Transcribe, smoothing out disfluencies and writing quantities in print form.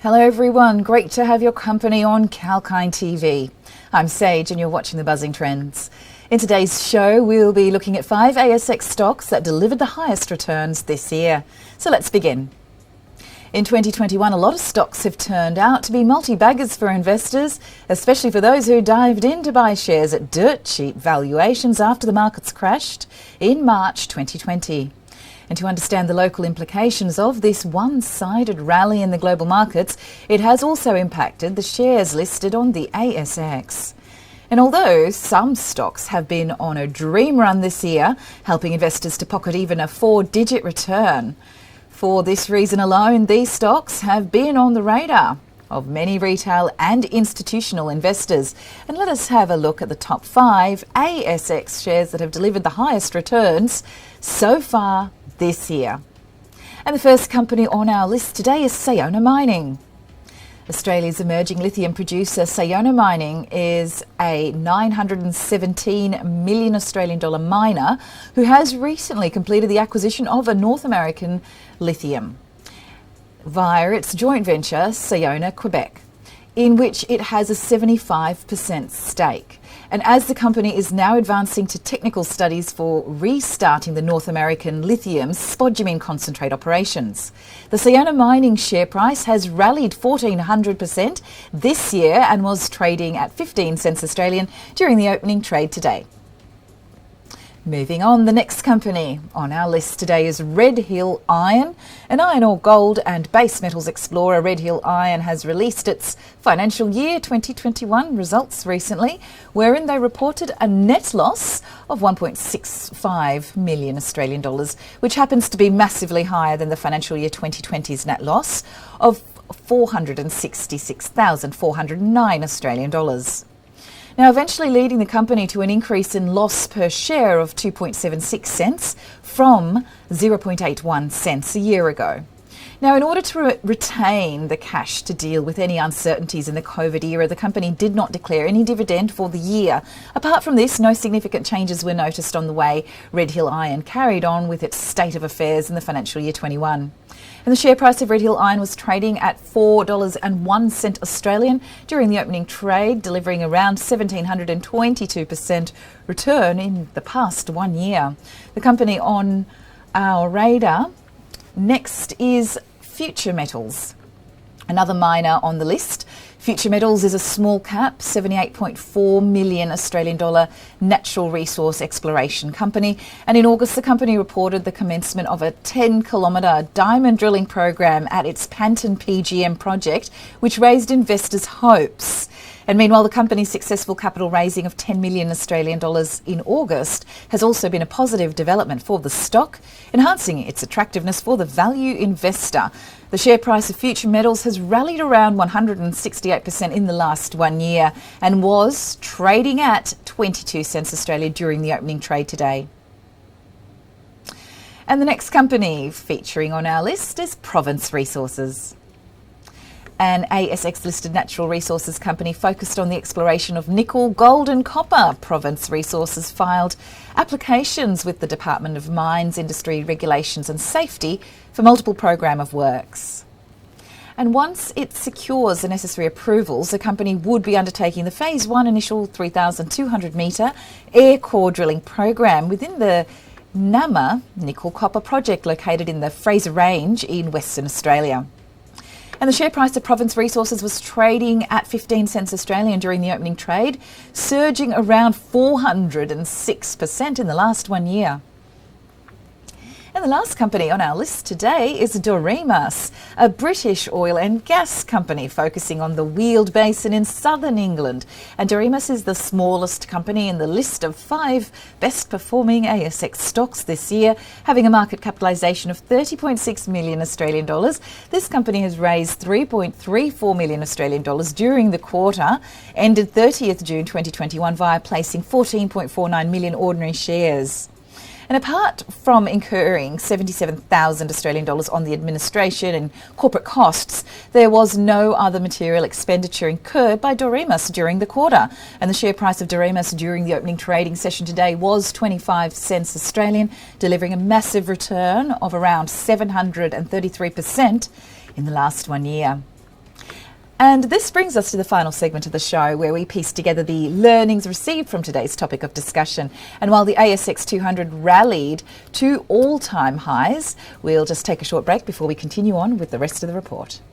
Hello everyone, great to have your company on 𝐾𝐤𝐴 TV. I'm Sage and you're watching the Buzzing Trends. In today's show we'll be looking at 5 ASX stocks that delivered the highest returns this year. So let's begin. In 2021 a lot of stocks have turned out to be multi-baggers for investors, especially for those who dived in to buy shares at dirt cheap valuations after the markets crashed in March 2020. And to understand the local implications of this one-sided rally in the global markets, it has also impacted the shares listed on the ASX. And although some stocks have been on a dream run this year, helping investors to pocket even a 4-digit return, for this reason alone, these stocks have been on the radar of many retail and institutional investors. And let us have a look at the top 5 ASX shares that have delivered the highest returns so far this year. And the first company on our list today is Sayona Mining. Australia's emerging lithium producer Sayona Mining is a 917 million Australian dollar miner who has recently completed the acquisition of a North American lithium via its joint venture Sayona Quebec, in which it has a 75% stake. And as the company is now advancing to technical studies for restarting the North American lithium spodumene concentrate operations, the Sayona Mining share price has rallied 1,400% this year and was trading at 15 cents Australian during the opening trade today. Moving on, the next company on our list today is Red Hill Iron, an iron ore, gold and base metals explorer. Red Hill Iron has released its financial year 2021 results recently, wherein they reported a net loss of 1.65 million Australian dollars, which happens to be massively higher than the financial year 2020's net loss of 466,409 Australian dollars. Now, eventually leading the company to an increase in loss per share of 2.76 cents from 0.81 cents a year ago. Now, in order to retain the cash to deal with any uncertainties in the COVID era, the company did not declare any dividend for the year. Apart from this, no significant changes were noticed on the way Red Hill Iron carried on with its state of affairs in the financial year 21. And the share price of Red Hill Iron was trading at $4.01 Australian during the opening trade, delivering around 1,722% return in the past 1 year. The company on our radar next is Future Metals, another miner on the list. Future Metals is a small cap, 78.4 million Australian dollar natural resource exploration company. And in August, the company reported the commencement of a 10-kilometre diamond drilling program at its Panton PGM project, which raised investors' hopes. And meanwhile, the company's successful capital raising of 10 million Australian dollars in August has also been a positive development for the stock, enhancing its attractiveness for the value investor. The share price of Future Metals has rallied around 168% in the last 1 year and was trading at 22 cents Australian during the opening trade today. And the next company featuring on our list is Province Resources, an ASX-listed natural resources company focused on the exploration of nickel, gold and copper. Province Resources filed applications with the Department of Mines, Industry, Regulations and Safety for multiple program of works. And once it secures the necessary approvals, the company would be undertaking the Phase 1 initial 3,200 metre air core drilling program within the Nama nickel copper project located in the Fraser Range in Western Australia. And the share price of Province Resources was trading at 15 cents Australian during the opening trade, surging around 406% in the last 1 year. And the last company on our list today is Doremus, a British oil and gas company focusing on the Weald Basin in southern England. And Doremus is the smallest company in the list of 5 best performing ASX stocks this year, having a market capitalisation of 30.6 million Australian dollars. This company has raised 3.34 million Australian dollars during the quarter, ended 30th June 2021 via placing 14.49 million ordinary shares. And apart from incurring 77,000 Australian dollars on the administration and corporate costs, there was no other material expenditure incurred by Doremus during the quarter. And the share price of Doremus during the opening trading session today was 25 cents Australian, delivering a massive return of around 733% in the last 1 year. And this brings us to the final segment of the show, where we piece together the learnings received from today's topic of discussion. And while the ASX 200 rallied to all-time highs, we'll just take a short break before we continue on with the rest of the report.